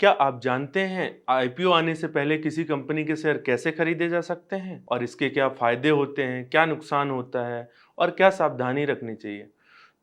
क्या आप जानते हैं आईपीओ आने से पहले किसी कंपनी के शेयर कैसे खरीदे जा सकते हैं और इसके क्या फायदे होते हैं, क्या नुकसान होता है और क्या सावधानी रखनी चाहिए।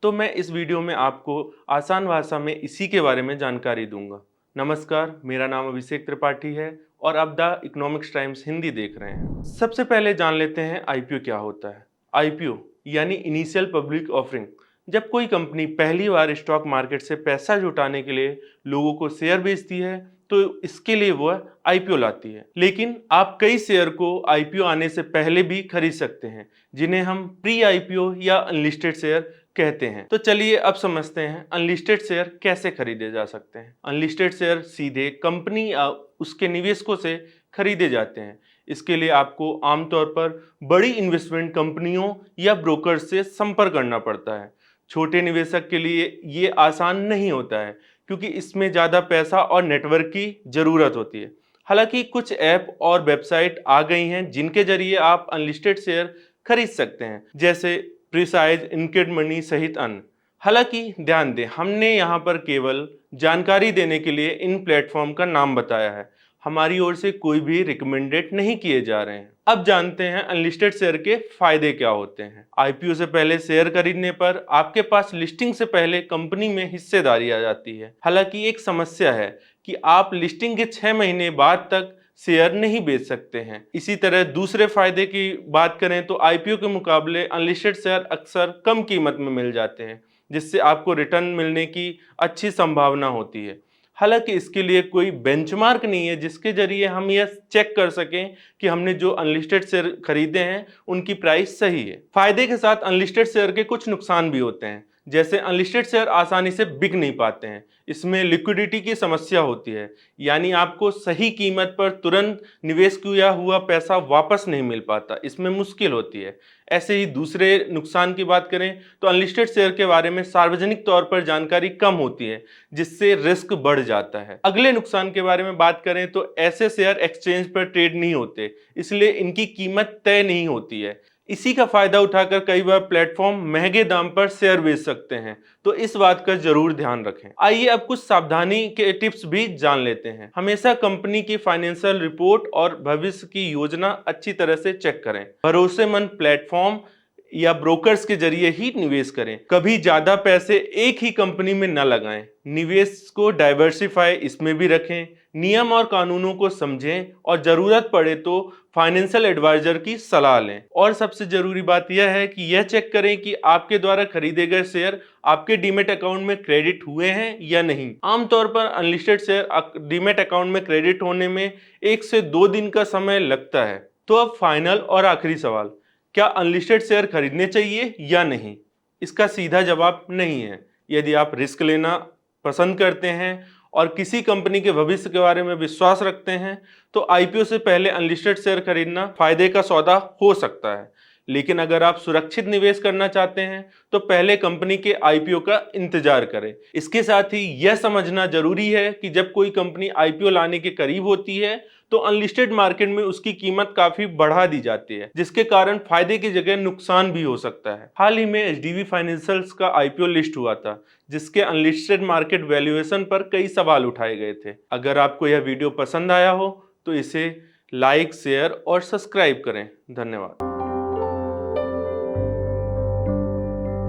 तो मैं इस वीडियो में आपको आसान भाषा में इसी के बारे में जानकारी दूंगा। नमस्कार, मेरा नाम अभिषेक त्रिपाठी है और आप द इकोनॉमिक्स टाइम्स हिंदी देख रहे हैं। सबसे पहले जान लेते हैं आईपीओ क्या होता है। आईपीओ यानी इनिशियल पब्लिक ऑफरिंग, जब कोई कंपनी पहली बार स्टॉक मार्केट से पैसा जुटाने के लिए लोगों को शेयर बेचती है तो इसके लिए वह आईपीओ लाती है। लेकिन आप कई शेयर को आईपीओ आने से पहले भी खरीद सकते हैं, जिन्हें हम प्री आईपीओ या अनलिस्टेड शेयर कहते हैं। तो चलिए अब समझते हैं अनलिस्टेड शेयर कैसे खरीदे जा सकते हैं। अनलिस्टेड शेयर सीधे कंपनी या उसके निवेशकों से खरीदे जाते हैं। इसके लिए आपको आमतौर पर बड़ी इन्वेस्टमेंट कंपनियों या ब्रोकर से संपर्क करना पड़ता है। छोटे निवेशक के लिए ये आसान नहीं होता है, क्योंकि इसमें ज़्यादा पैसा और नेटवर्क की ज़रूरत होती है। हालांकि कुछ ऐप और वेबसाइट आ गई हैं जिनके जरिए आप अनलिस्टेड शेयर खरीद सकते हैं, जैसे प्रीसाइज, इनकेड मनी सहित अन्य। हालांकि ध्यान दें, हमने यहाँ पर केवल जानकारी देने के लिए इन प्लेटफॉर्म का नाम बताया है। हमारी ओर से कोई भी रिकमेंडेड नहीं किए जा रहे हैं। अब जानते हैं अनलिस्टेड शेयर के फायदे क्या होते हैं। आईपीओ से पहले शेयर खरीदने पर आपके पास लिस्टिंग से पहले कंपनी में हिस्सेदारी आ जाती है। हालांकि एक समस्या है कि आप लिस्टिंग के 6 महीने बाद तक शेयर नहीं बेच सकते हैं। इसी तरह दूसरे फायदे की बात करें तो आईपीओ के मुकाबले अनलिस्टेड शेयर अक्सर कम कीमत में मिल जाते हैं, जिससे आपको रिटर्न मिलने की अच्छी संभावना होती है। हालांकि इसके लिए कोई बेंचमार्क नहीं है जिसके जरिए हम यह चेक कर सकें कि हमने जो अनलिस्टेड शेयर खरीदे हैं उनकी प्राइस सही है। फायदे के साथ अनलिस्टेड शेयर के कुछ नुकसान भी होते हैं, जैसे अनलिस्टेड शेयर आसानी से बिक नहीं पाते हैं। इसमें लिक्विडिटी की समस्या होती है, यानी आपको सही कीमत पर तुरंत निवेश किया हुआ पैसा वापस नहीं मिल पाता, इसमें मुश्किल होती है। ऐसे ही दूसरे नुकसान की बात करें तो अनलिस्टेड शेयर के बारे में सार्वजनिक तौर पर जानकारी कम होती है, जिससे रिस्क बढ़ जाता है। अगले नुकसान के बारे में बात करें तो ऐसे शेयर एक्सचेंज पर ट्रेड नहीं होते, इसलिए इनकी कीमत तय नहीं होती है। इसी का फायदा उठाकर कई बार प्लेटफॉर्म महंगे दाम पर शेयर बेच सकते हैं, तो इस बात का जरूर ध्यान रखें। आइए अब कुछ सावधानी के टिप्स भी जान लेते हैं। हमेशा कंपनी की फाइनेंशियल रिपोर्ट और भविष्य की योजना अच्छी तरह से चेक करें। भरोसेमंद प्लेटफॉर्म या ब्रोकर्स के जरिए ही निवेश करें। कभी ज्यादा पैसे एक ही कंपनी में न लगाएं। निवेश को डाइवर्सिफाई इसमें भी रखें। नियम और कानूनों को समझें और जरूरत पड़े तो फाइनेंशियल एडवाइजर की सलाह लें। और सबसे जरूरी बात यह है कि यह चेक करें कि आपके द्वारा खरीदे गए शेयर आपके डीमेट अकाउंट में क्रेडिट हुए हैं या नहीं। आमतौर पर अनलिस्टेड शेयर डीमेट अकाउंट में क्रेडिट होने में 1 से 2 दिन का समय लगता है। तो अब फाइनल और आखिरी सवाल, क्या अनलिस्टेड शेयर खरीदने चाहिए या नहीं? इसका सीधा जवाब नहीं है। यदि आप रिस्क लेना पसंद करते हैं और किसी कंपनी के भविष्य के बारे में विश्वास रखते हैं तो आईपीओ से पहले अनलिस्टेड शेयर खरीदना फायदे का सौदा हो सकता है। लेकिन अगर आप सुरक्षित निवेश करना चाहते हैं तो पहले कंपनी के आईपीओ का इंतजार करें। इसके साथ ही यह समझना जरूरी है कि जब कोई कंपनी आईपीओ लाने के करीब होती है तो अनलिस्टेड मार्केट में उसकी कीमत काफी बढ़ा दी जाती है, जिसके कारण फायदे की जगह नुकसान भी हो सकता है। हाल ही में एचडीबी फाइनेंशियल्स का आईपीओ लिस्ट हुआ था, जिसके अनलिस्टेड मार्केट वैल्यूएशन पर कई सवाल उठाए गए थे। अगर आपको यह वीडियो पसंद आया हो तो इसे लाइक, शेयर और सब्सक्राइब करें। धन्यवाद।